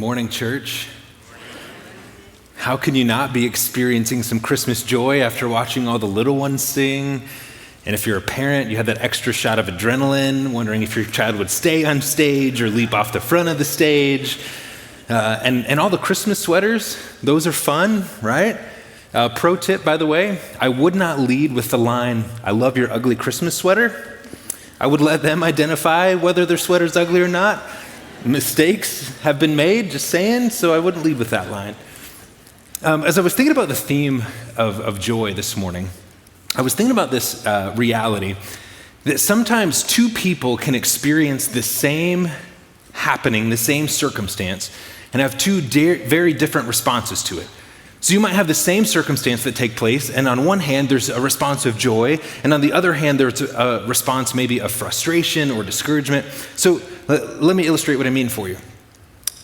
morning, church. How can you not be experiencing some Christmas joy after watching all the little ones sing? And if you're a parent, you have that extra shot of adrenaline, wondering if your child would stay on stage or leap off the front of the stage. And all the Christmas sweaters, those are fun, right? Pro tip, by the way, I would not lead with the line, "I love your ugly Christmas sweater." I would let them identify whether their sweater's ugly or not. Mistakes have been made, just saying, so I wouldn't lead with that line. As I was thinking about the theme of joy this morning, I was thinking about this reality that sometimes two people can experience the same happening, the same circumstance, and have two very different responses to it. So you might have the same circumstance that take place, and on one hand, there's a response of joy, and on the other hand, there's a response maybe of frustration or discouragement. So let me illustrate what I mean for you.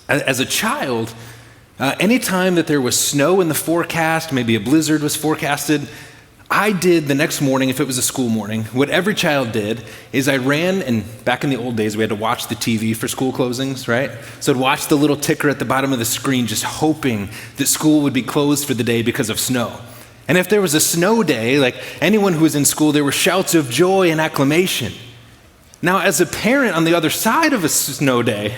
As a child, anytime that there was snow in the forecast, maybe a blizzard was forecasted, I did the next morning, if it was a school morning, what every child did is I ran, and back in the old days, we had to watch the TV for school closings, right? So I'd watch the little ticker at the bottom of the screen, just hoping that school would be closed for the day because of snow. And if there was a snow day, like anyone who was in school, there were shouts of joy and acclamation. Now, as a parent on the other side of a snow day,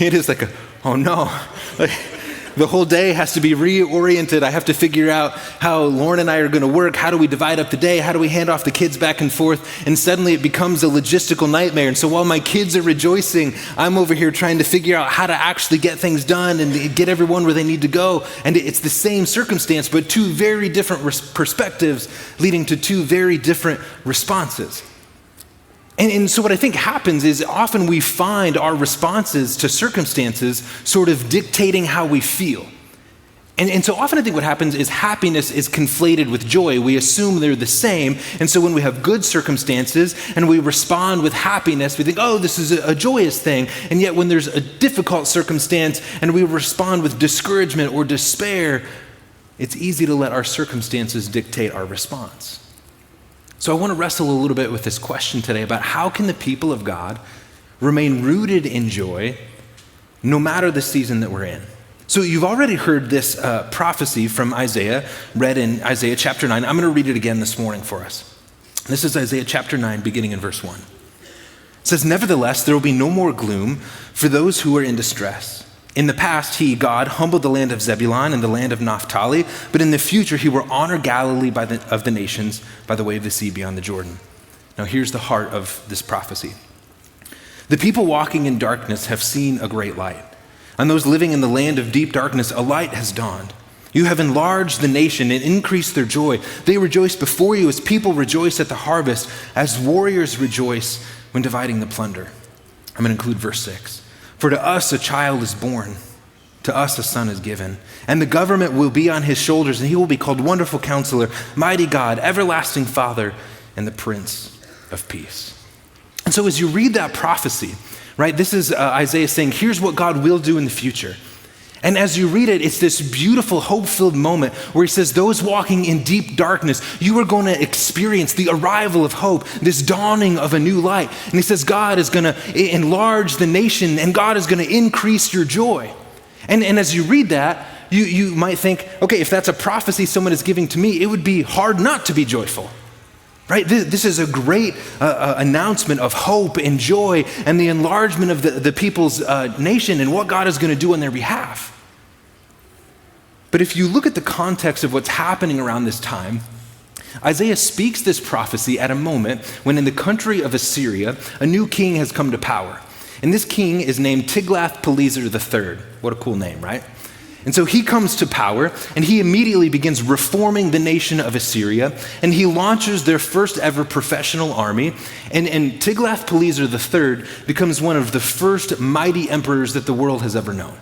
it is like, oh no. The whole day has to be reoriented. I have to figure out how Lauren and I are going to work. How do we divide up the day? How do we hand off the kids back and forth? And suddenly it becomes a logistical nightmare. And so while my kids are rejoicing, I'm over here trying to figure out how to actually get things done and get everyone where they need to go. And it's the same circumstance, but two very different perspectives leading to two very different responses. And so what I think happens is often we find our responses to circumstances sort of dictating how we feel. And so often I think what happens is happiness is conflated with joy. We assume they're the same. And so when we have good circumstances and we respond with happiness, we think, oh, this is a joyous thing. And yet when there's a difficult circumstance and we respond with discouragement or despair, it's easy to let our circumstances dictate our response. So I want to wrestle a little bit with this question today about how can the people of God remain rooted in joy no matter the season that we're in. So you've already heard this prophecy from Isaiah, read in Isaiah chapter 9. I'm going to read it again this morning for us. This is Isaiah chapter 9, beginning in verse 1. It says, "Nevertheless, there will be no more gloom for those who are in distress. In the past, he, God, humbled the land of Zebulun and the land of Naphtali, but in the future he will honor Galilee of the nations by the way of the sea beyond the Jordan." Now here's the heart of this prophecy. "The people walking in darkness have seen a great light. On those living in the land of deep darkness, a light has dawned. You have enlarged the nation and increased their joy. They rejoice before you as people rejoice at the harvest, as warriors rejoice when dividing the plunder." I'm going to include verse 6. "For to us a child is born, to us a son is given, and the government will be on his shoulders, and he will be called Wonderful Counselor, Mighty God, Everlasting Father, and the Prince of Peace." And so as you read that prophecy, right, this is Isaiah saying, here's what God will do in the future. And as you read it, it's this beautiful, hope-filled moment where he says, those walking in deep darkness, you are going to experience the arrival of hope, this dawning of a new light. And he says, God is going to enlarge the nation and God is going to increase your joy. And as you read that, you might think, okay, if that's a prophecy someone is giving to me, it would be hard not to be joyful. Right? This is a great announcement of hope and joy and the enlargement of the people's nation and what God is going to do on their behalf. But if you look at the context of what's happening around this time, Isaiah speaks this prophecy at a moment when in the country of Assyria, a new king has come to power. And this king is named Tiglath-Pileser III. What a cool name, right? And so he comes to power and he immediately begins reforming the nation of Assyria and he launches their first ever professional army. And Tiglath-Pileser III becomes one of the first mighty emperors that the world has ever known.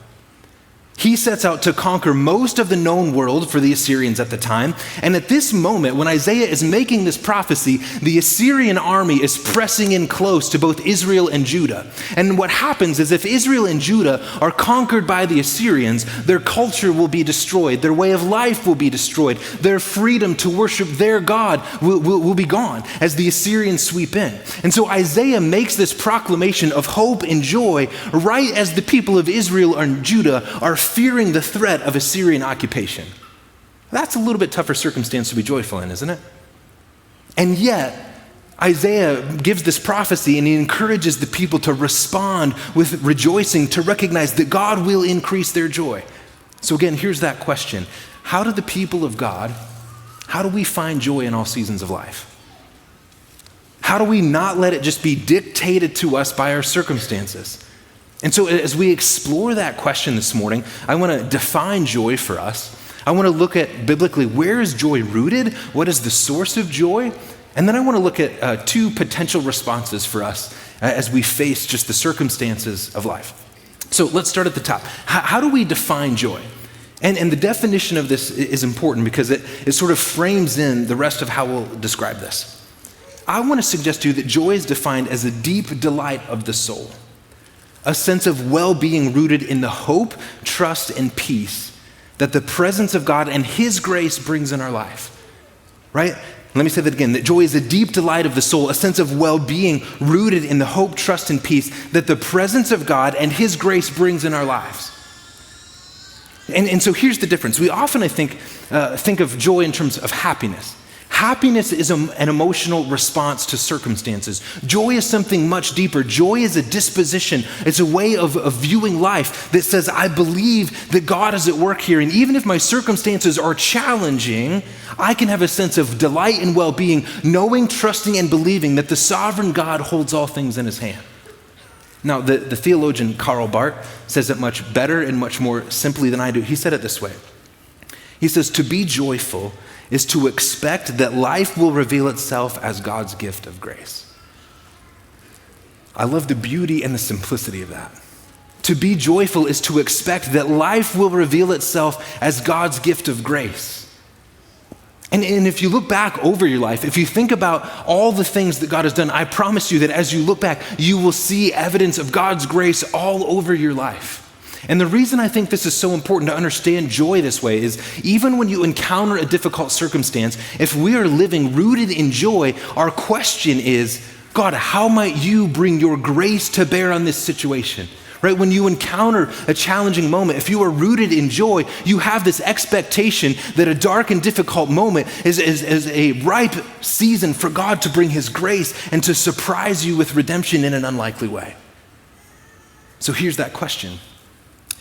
He sets out to conquer most of the known world for the Assyrians at the time. And at this moment, when Isaiah is making this prophecy, the Assyrian army is pressing in close to both Israel and Judah. And what happens is if Israel and Judah are conquered by the Assyrians, their culture will be destroyed, their way of life will be destroyed, their freedom to worship their God will be gone as the Assyrians sweep in. And so Isaiah makes this proclamation of hope and joy right as the people of Israel and Judah are fearing the threat of Assyrian occupation. That's a little bit tougher circumstance to be joyful in, isn't it? And yet, Isaiah gives this prophecy and he encourages the people to respond with rejoicing, to recognize that God will increase their joy. So again, here's that question. How do the people of God, how do we find joy in all seasons of life? How do we not let it just be dictated to us by our circumstances? And so as we explore that question this morning, I want to define joy for us. I want to look at biblically, where is joy rooted? What is the source of joy? And then I want to look at two potential responses for us as we face just the circumstances of life. So let's start at the top. How do we define joy? And the definition of this is important because it sort of frames in the rest of how we'll describe this. I want to suggest to you that joy is defined as a deep delight of the soul, a sense of well-being rooted in the hope, trust, and peace that the presence of God and His grace brings in our life, right? Let me say that again, that joy is a deep delight of the soul, a sense of well-being rooted in the hope, trust, and peace that the presence of God and His grace brings in our lives. And so here's the difference. We often, I think of joy in terms of happiness. Happiness is an emotional response to circumstances. Joy is something much deeper. Joy is a disposition. It's a way of viewing life that says, I believe that God is at work here. And even if my circumstances are challenging, I can have a sense of delight and well-being, knowing, trusting, and believing that the sovereign God holds all things in His hand. Now, the theologian Karl Barth says it much better and much more simply than I do. He said it this way. He says, to be joyful is to expect that life will reveal itself as God's gift of grace. I love the beauty and the simplicity of that. To be joyful is to expect that life will reveal itself as God's gift of grace. And if you look back over your life, if you think about all the things that God has done, I promise you that as you look back, you will see evidence of God's grace all over your life. And the reason I think this is so important to understand joy this way is even when you encounter a difficult circumstance, if we are living rooted in joy, our question is, God, how might you bring your grace to bear on this situation? Right? When you encounter a challenging moment, if you are rooted in joy, you have this expectation that a dark and difficult moment is a ripe season for God to bring His grace and to surprise you with redemption in an unlikely way. So here's that question.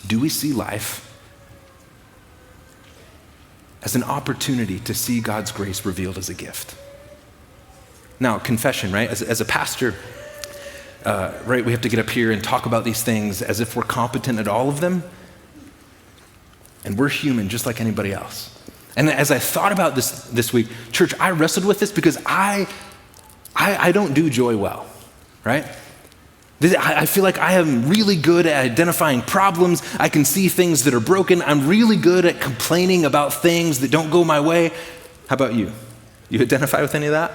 Do we see life as an opportunity to see God's grace revealed as a gift? Now, confession, right? As a pastor, right, we have to get up here and talk about these things as if we're competent at all of them. And we're human just like anybody else. And as I thought about this week, church, I wrestled with this because I don't do joy well, right? I feel like I am really good at identifying problems. I can see things that are broken. I'm really good at complaining about things that don't go my way. How about you? You identify with any of that?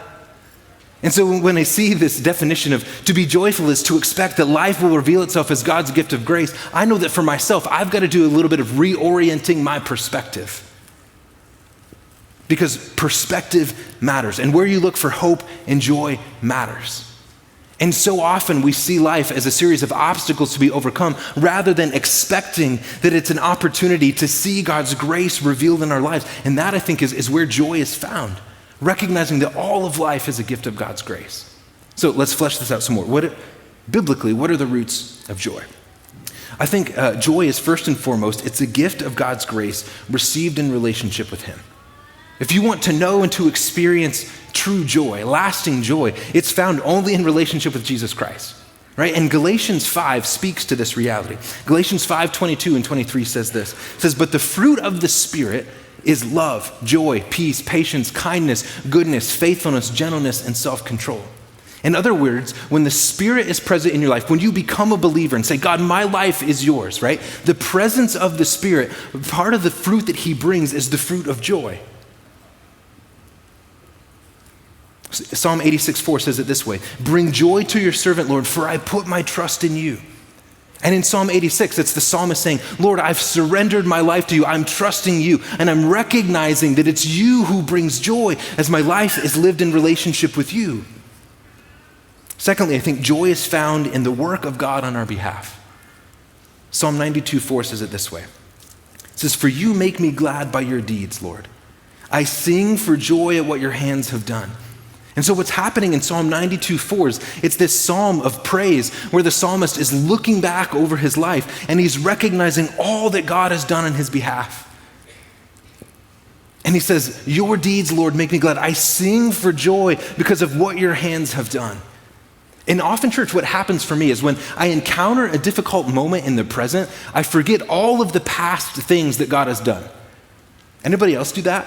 And so when I see this definition of to be joyful is to expect that life will reveal itself as God's gift of grace, I know that for myself, I've got to do a little bit of reorienting my perspective. Because perspective matters. And where you look for hope and joy matters. And so often we see life as a series of obstacles to be overcome rather than expecting that it's an opportunity to see God's grace revealed in our lives. And that, I think, is where joy is found. Recognizing that all of life is a gift of God's grace. So let's flesh this out some more. Biblically, what are the roots of joy? I think joy is first and foremost, it's a gift of God's grace received in relationship with Him. If you want to know and to experience true joy, lasting joy, it's found only in relationship with Jesus Christ, right? And Galatians 5 speaks to this reality. Galatians 5:22 and 23 says this. It says, but the fruit of the Spirit is love, joy, peace, patience, kindness, goodness, faithfulness, gentleness, and self-control. In other words, when the Spirit is present in your life, when you become a believer and say, God, my life is yours, right? The presence of the Spirit, part of the fruit that he brings is the fruit of joy. Psalm 86:4 says it this way, bring joy to your servant, Lord, for I put my trust in you. And in Psalm 86, it's the psalmist saying, Lord, I've surrendered my life to you. I'm trusting you, and I'm recognizing that it's you who brings joy as my life is lived in relationship with you. Secondly, I think joy is found in the work of God on our behalf. Psalm 92:4 says it this way. It says, for you make me glad by your deeds, Lord. I sing for joy at what your hands have done. And so what's happening in Psalm 92:4 is it's this psalm of praise where the psalmist is looking back over his life and he's recognizing all that God has done on his behalf. And he says, your deeds, Lord, make me glad. I sing for joy because of what your hands have done. And often, church, what happens for me is when I encounter a difficult moment in the present, I forget all of the past things that God has done. Anybody else do that?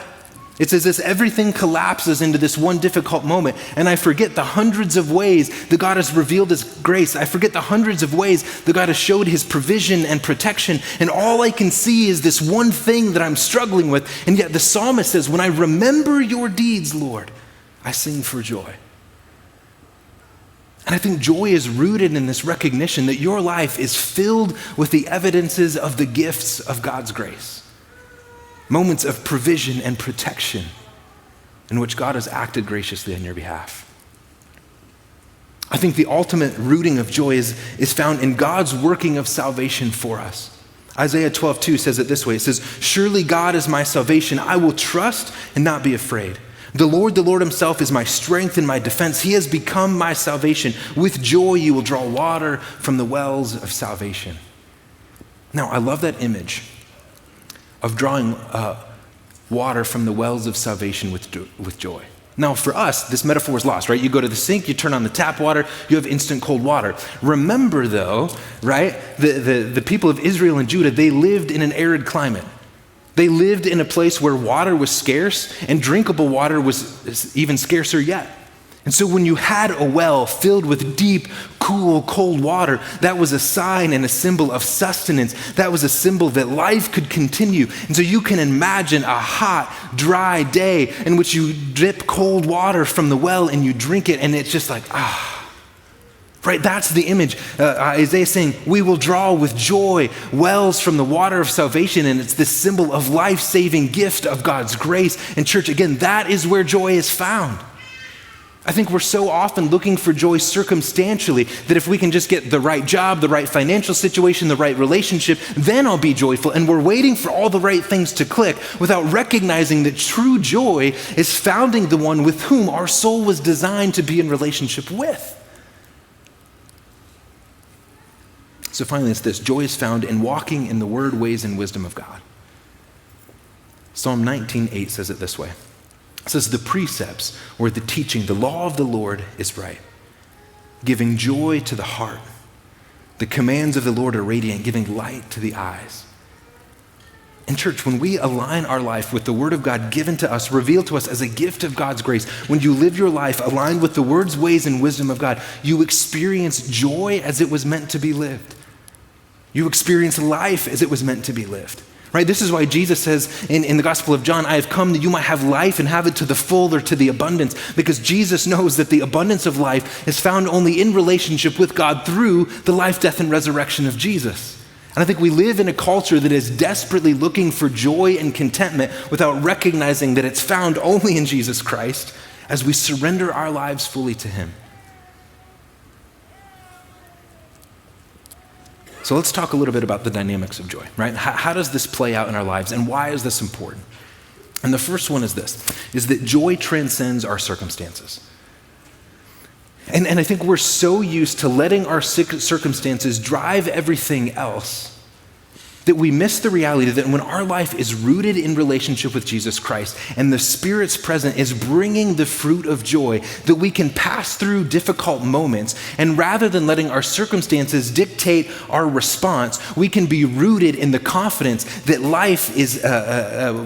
It's as if everything collapses into this one difficult moment, and I forget the hundreds of ways that God has revealed his grace. I forget the hundreds of ways that God has showed his provision and protection, and all I can see is this one thing that I'm struggling with. And yet the psalmist says, when I remember your deeds, Lord, I sing for joy. And I think joy is rooted in this recognition that your life is filled with the evidences of the gifts of God's grace. Moments of provision and protection in which God has acted graciously on your behalf. I think the ultimate rooting of joy is found in God's working of salvation for us. Isaiah 12:2 says it this way. It says, surely God is my salvation. I will trust and not be afraid. The Lord himself is my strength and my defense. He has become my salvation. With joy you will draw water from the wells of salvation. Now, I love that image of drawing water from the wells of salvation with joy. Now, for us, this metaphor is lost, right? You go to the sink, you turn on the tap water, you have instant cold water. Remember, though, right, the people of Israel and Judah, they lived in an arid climate. They lived in a place where water was scarce and drinkable water was even scarcer yet. And so when you had a well filled with deep, cool, cold water, that was a sign and a symbol of sustenance. That was a symbol that life could continue. And so you can imagine a hot, dry day in which you dip cold water from the well and you drink it, and it's just like, right? That's the image. Isaiah is saying, we will draw with joy wells from the water of salvation, and it's this symbol of life-saving gift of God's grace. And church, again, that is where joy is found. I think we're so often looking for joy circumstantially that if we can just get the right job, the right financial situation, the right relationship, then I'll be joyful. And we're waiting for all the right things to click without recognizing that true joy is founding the one with whom our soul was designed to be in relationship with. So finally, it's this. Joy is found in walking in the word, ways, and wisdom of God. Psalm 19:8 says it this way. It says, the precepts or the teaching, the law of the Lord is right, giving joy to the heart. The commands of the Lord are radiant, giving light to the eyes. And church, when we align our life with the word of God given to us, revealed to us as a gift of God's grace, when you live your life aligned with the words, ways, and wisdom of God, you experience joy as it was meant to be lived. You experience life as it was meant to be lived. Right? This is why Jesus says in the Gospel of John, I have come that you might have life and have it to the full or to the abundance, because Jesus knows that the abundance of life is found only in relationship with God through the life, death, and resurrection of Jesus. And I think we live in a culture that is desperately looking for joy and contentment without recognizing that it's found only in Jesus Christ as we surrender our lives fully to him. So let's talk a little bit about the dynamics of joy, right? How does this play out in our lives, and why is this important? And the first one is this, is that joy transcends our circumstances. And I think we're so used to letting our circumstances drive everything else that we miss the reality that when our life is rooted in relationship with Jesus Christ and the Spirit's presence is bringing the fruit of joy, that we can pass through difficult moments, and rather than letting our circumstances dictate our response, we can be rooted in the confidence that life is,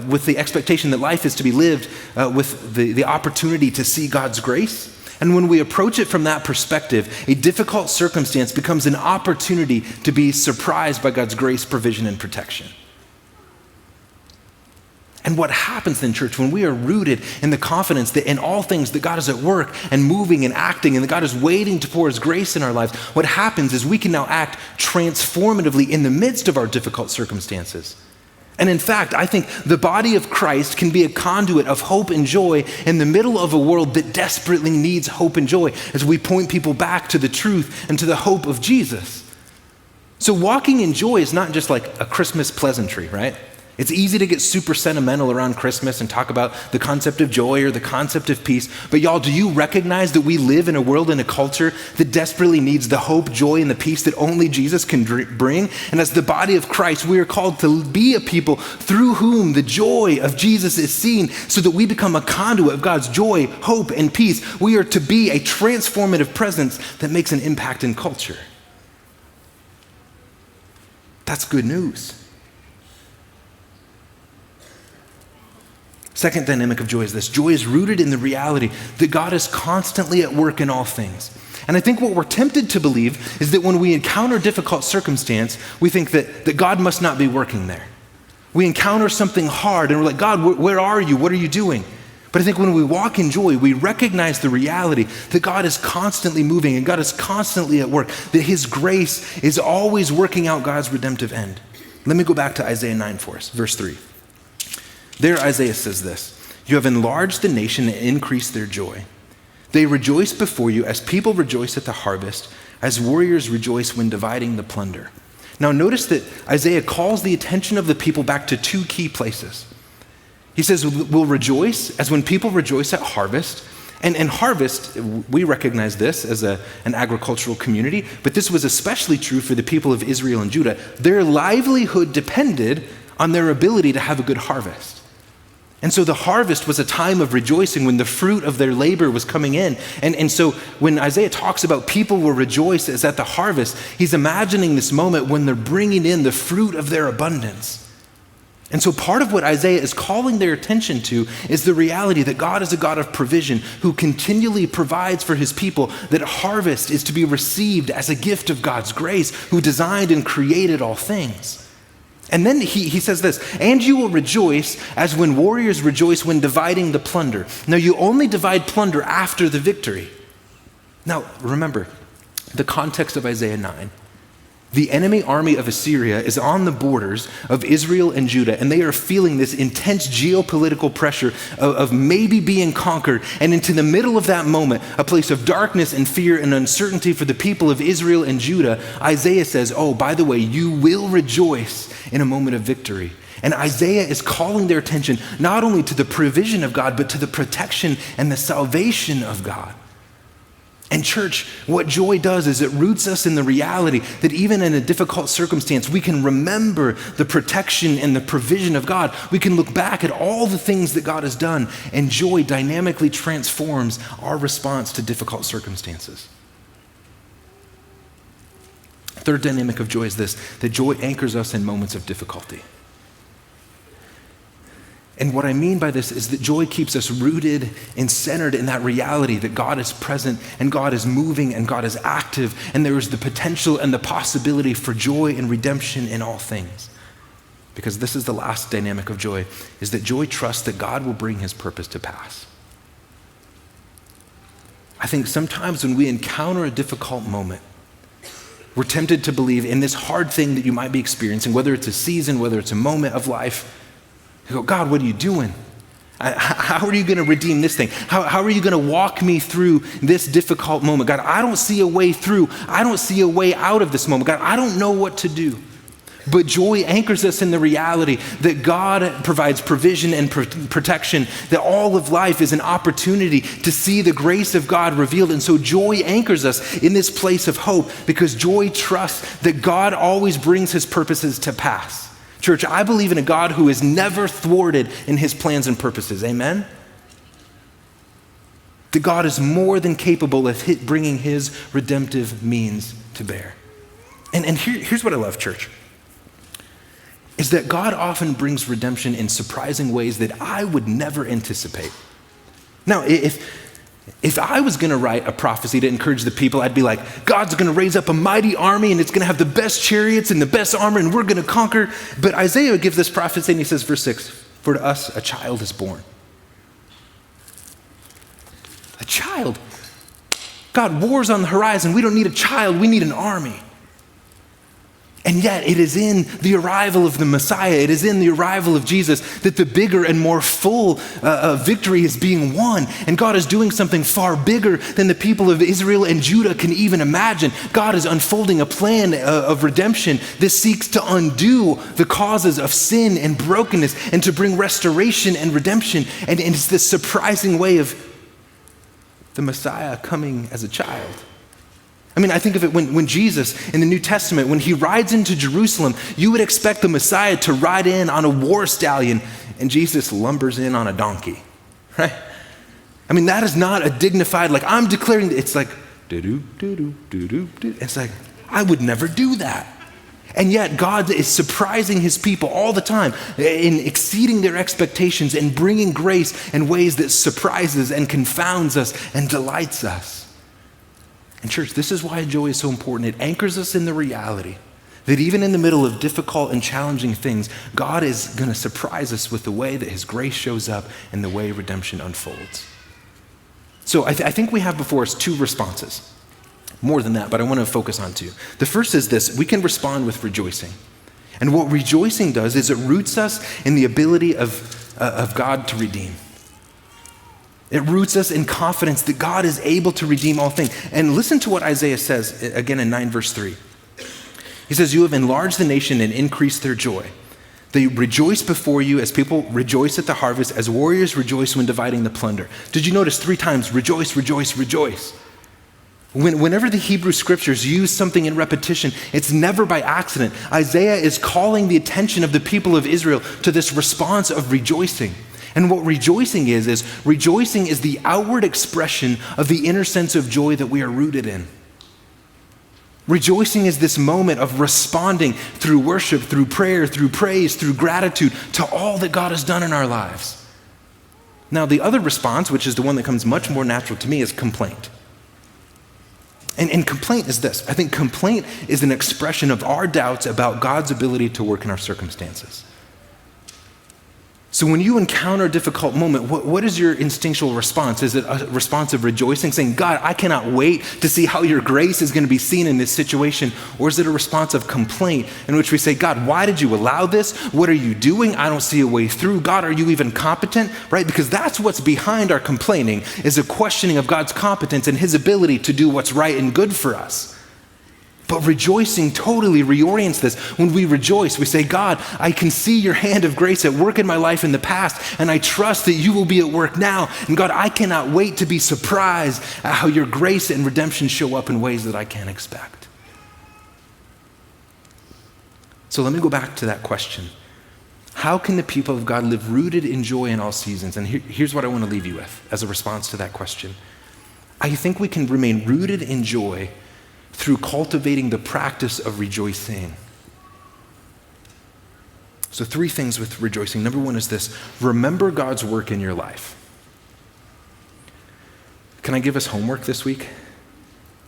with the expectation that life is to be lived with the opportunity to see God's grace. And when we approach it from that perspective, a difficult circumstance becomes an opportunity to be surprised by God's grace, provision, and protection. And what happens then, church, when we are rooted in the confidence that in all things that God is at work and moving and acting and that God is waiting to pour his grace in our lives, what happens is we can now act transformatively in the midst of our difficult circumstances. And in fact, I think the body of Christ can be a conduit of hope and joy in the middle of a world that desperately needs hope and joy as we point people back to the truth and to the hope of Jesus. So walking in joy is not just like a Christmas pleasantry, right? It's easy to get super sentimental around Christmas and talk about the concept of joy or the concept of peace. But y'all, do you recognize that we live in a world and a culture that desperately needs the hope, joy, and the peace that only Jesus can bring? And as the body of Christ, we are called to be a people through whom the joy of Jesus is seen so that we become a conduit of God's joy, hope, and peace. We are to be a transformative presence that makes an impact in culture. That's good news. Second dynamic of joy is this. Joy is rooted in the reality that God is constantly at work in all things. And I think what we're tempted to believe is that when we encounter difficult circumstance, we think that God must not be working there. We encounter something hard and we're like, God, where are you? What are you doing? But I think when we walk in joy, we recognize the reality that God is constantly moving and God is constantly at work, that his grace is always working out God's redemptive end. Let me go back to Isaiah 9 for us, verse 3. There Isaiah says this, "You have enlarged the nation and increased their joy. They rejoice before you as people rejoice at the harvest, as warriors rejoice when dividing the plunder." Now notice that Isaiah calls the attention of the people back to two key places. He says, we'll rejoice as when people rejoice at harvest. And harvest, we recognize this as an agricultural community, but this was especially true for the people of Israel and Judah. Their livelihood depended on their ability to have a good harvest. And so the harvest was a time of rejoicing when the fruit of their labor was coming in. And so when Isaiah talks about people will rejoice as at the harvest, he's imagining this moment when they're bringing in the fruit of their abundance. And so part of what Isaiah is calling their attention to is the reality that God is a God of provision who continually provides for his people, that harvest is to be received as a gift of God's grace, who designed and created all things. And then he says this, "And you will rejoice as when warriors rejoice when dividing the plunder." Now you only divide plunder after the victory. Now remember, the context of Isaiah 9. The enemy army of Assyria is on the borders of Israel and Judah, and they are feeling this intense geopolitical pressure of maybe being conquered. And into the middle of that moment, a place of darkness and fear and uncertainty for the people of Israel and Judah, Isaiah says, oh, by the way, you will rejoice in a moment of victory. And Isaiah is calling their attention not only to the provision of God, but to the protection and the salvation of God. And church, what joy does is it roots us in the reality that even in a difficult circumstance, we can remember the protection and the provision of God. We can look back at all the things that God has done, and joy dynamically transforms our response to difficult circumstances. Third dynamic of joy is this, that joy anchors us in moments of difficulty. And what I mean by this is that joy keeps us rooted and centered in that reality that God is present and God is moving and God is active, and there is the potential and the possibility for joy and redemption in all things. Because this is the last dynamic of joy, is that joy trusts that God will bring his purpose to pass. I think sometimes when we encounter a difficult moment, we're tempted to believe in this hard thing that you might be experiencing, whether it's a season, whether it's a moment of life. You go, God, what are you doing? How are you going to redeem this thing? How are you going to walk me through this difficult moment? God, I don't see a way through. I don't see a way out of this moment. God, I don't know what to do. But joy anchors us in the reality that God provides provision and protection, that all of life is an opportunity to see the grace of God revealed. And so joy anchors us in this place of hope, because joy trusts that God always brings his purposes to pass. Church, I believe in a God who is never thwarted in his plans and purposes. Amen? That God is more than capable of bringing his redemptive means to bear. And here's what I love, church, is that God often brings redemption in surprising ways that I would never anticipate. Now, if If I was going to write a prophecy to encourage the people, I'd be like, God's going to raise up a mighty army and it's going to have the best chariots and the best armor and we're going to conquer. But Isaiah gives this prophecy and he says, verse 6, for to us a child is born. A child. God, war's on the horizon. We don't need a child. We need an army. And yet it is in the arrival of the Messiah, it is in the arrival of Jesus that the bigger and more full victory is being won. And God is doing something far bigger than the people of Israel and Judah can even imagine. God is unfolding a plan of redemption that seeks to undo the causes of sin and brokenness and to bring restoration and redemption. And it's this surprising way of the Messiah coming as a child. I mean, I think of it when Jesus in the New Testament, when he rides into Jerusalem, you would expect the Messiah to ride in on a war stallion, and Jesus lumbers in on a donkey, right? I mean, that is not a dignified, like, I'm declaring, it's like, do-do, do-do, do-do, do. It's like, I would never do that. And yet God is surprising his people all the time in exceeding their expectations and bringing grace in ways that surprises and confounds us and delights us. And church, this is why joy is so important. It anchors us in the reality that even in the middle of difficult and challenging things, God is going to surprise us with the way that his grace shows up and the way redemption unfolds. So I think we have before us two responses. More than that, but I want to focus on two. The first is this: we can respond with rejoicing. And what rejoicing does is it roots us in the ability of God to redeem. It roots us in confidence that God is able to redeem all things. And listen to what Isaiah says again in 9 verse 3. He says, you have enlarged the nation and increased their joy. They rejoice before you as people rejoice at the harvest, as warriors rejoice when dividing the plunder. Did you notice 3 times, rejoice, rejoice, rejoice? Whenever the Hebrew scriptures use something in repetition, it's never by accident. Isaiah is calling the attention of the people of Israel to this response of rejoicing. And what rejoicing is rejoicing is the outward expression of the inner sense of joy that we are rooted in. Rejoicing is this moment of responding through worship, through prayer, through praise, through gratitude to all that God has done in our lives. Now, the other response, which is the one that comes much more natural to me, is complaint. And complaint is this. I think complaint is an expression of our doubts about God's ability to work in our circumstances. So when you encounter a difficult moment, what is your instinctual response? Is it a response of rejoicing, saying, God, I cannot wait to see how your grace is going to be seen in this situation? Or is it a response of complaint in which we say, God, why did you allow this? What are you doing? I don't see a way through. God, are you even competent? Right? Because that's what's behind our complaining, is a questioning of God's competence and his ability to do what's right and good for us. But rejoicing totally reorients this. When we rejoice, we say, God, I can see your hand of grace at work in my life in the past, and I trust that you will be at work now. And God, I cannot wait to be surprised at how your grace and redemption show up in ways that I can't expect. So let me go back to that question. How can the people of God live rooted in joy in all seasons? And here's what I want to leave you with as a response to that question. I think we can remain rooted in joy through cultivating the practice of rejoicing. So 3 things with rejoicing. Number 1 is this: remember God's work in your life. Can I give us homework this week?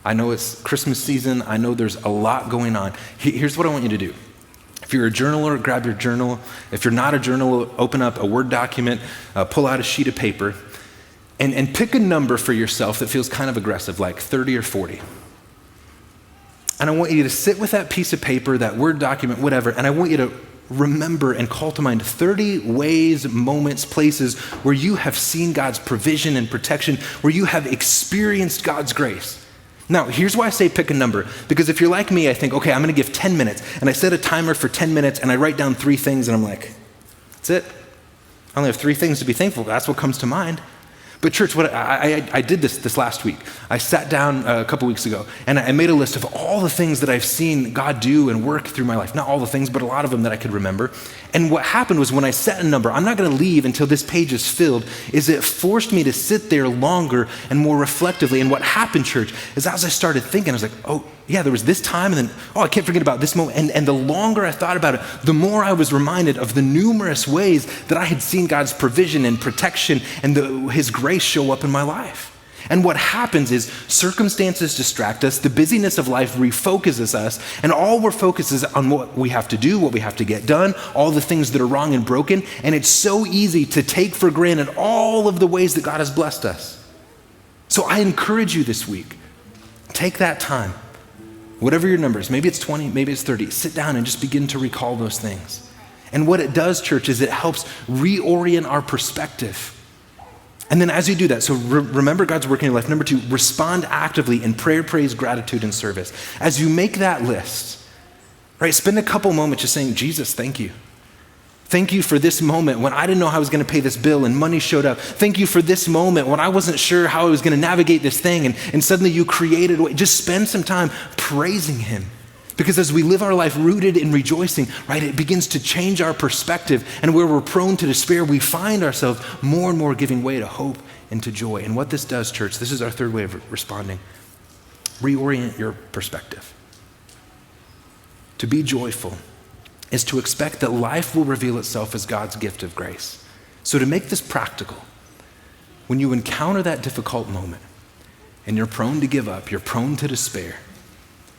I know it's Christmas season. I know there's a lot going on. Here's what I want you to do. If you're a journaler, grab your journal. If you're not a journaler, open up a Word document, pull out a sheet of paper, and pick a number for yourself that feels kind of aggressive, like 30 or 40. And I want you to sit with that piece of paper, that Word document, whatever, and I want you to remember and call to mind 30 ways, moments, places where you have seen God's provision and protection, where you have experienced God's grace. Now, here's why I say pick a number, because if you're like me, I think, okay, I'm going to give 10 minutes, and I set a timer for 10 minutes, and I write down 3 things, and I'm like, that's it. I only have 3 things to be thankful for. That's what comes to mind. But church, what I did this last week. I sat down a couple weeks ago and I made a list of all the things that I've seen God do and work through my life. Not all the things, but a lot of them that I could remember. And what happened was when I set a number, I'm not going to leave until this page is filled, is it forced me to sit there longer and more reflectively. And what happened, church, is as I started thinking, I was like, oh, yeah, there was this time, and then, oh, I can't forget about this moment. And the longer I thought about it, the more I was reminded of the numerous ways that I had seen God's provision and protection and his grace show up in my life. And what happens is circumstances distract us, the busyness of life refocuses us, and all we're focused is on what we have to do, what we have to get done, all the things that are wrong and broken, and it's so easy to take for granted all of the ways that God has blessed us. So I encourage you this week, take that time, whatever your number is, maybe it's 20, maybe it's 30, sit down and just begin to recall those things. And what it does, church, is it helps reorient our perspective. And then as you do that, so remember God's work in your life. Number 2, respond actively in prayer, praise, gratitude, and service. As you make that list, right, spend a couple moments just saying, Jesus, thank you. Thank you for this moment when I didn't know how I was going to pay this bill and money showed up. Thank you for this moment when I wasn't sure how I was going to navigate this thing and suddenly you created a way. Just spend some time praising him. Because as we live our life rooted in rejoicing, right, it begins to change our perspective. And where we're prone to despair, we find ourselves more and more giving way to hope and to joy. And what this does, church, this is our third way of responding. Reorient your perspective. To be joyful is to expect that life will reveal itself as God's gift of grace. So to make this practical, when you encounter that difficult moment and you're prone to give up, you're prone to despair,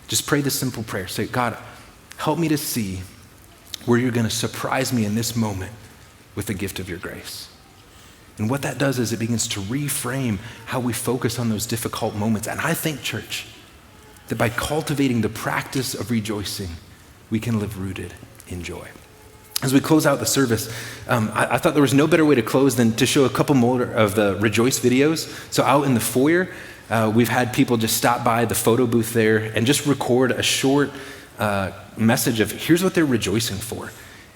just pray this simple prayer. Say, God, help me to see where you're going to surprise me in this moment with the gift of your grace. And what that does is it begins to reframe how we focus on those difficult moments. And I think, church, that by cultivating the practice of rejoicing, we can live rooted in joy. As we close out the service, I thought there was no better way to close than to show a couple more of the Rejoice videos. So out in the foyer, we've had people just stop by the photo booth there and just record a short message of here's what they're rejoicing for.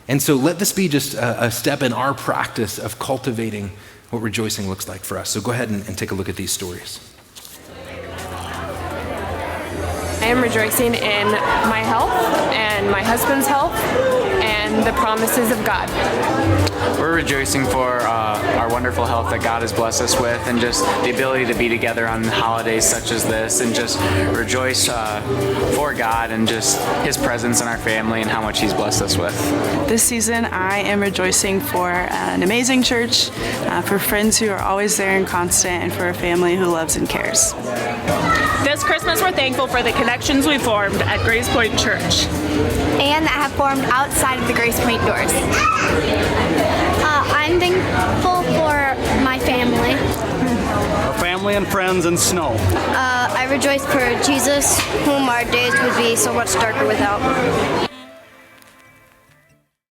And so let this be just a step in our practice of cultivating what rejoicing looks like for us. So go ahead and take a look at these stories. I am rejoicing in my health and my husband's health and the promises of God. We're rejoicing for our wonderful health that God has blessed us with, and just the ability to be together on holidays such as this and just rejoice for God and just his presence in our family and how much he's blessed us with. This season I am rejoicing for an amazing church, for friends who are always there and constant, and for a family who loves and cares. This Christmas, we're thankful for the connections we formed at Grace Point Church. And that have formed outside of the Grace Point doors. I'm thankful for my family. Our family and friends and snow. I rejoice for Jesus, whom our days would be so much darker without.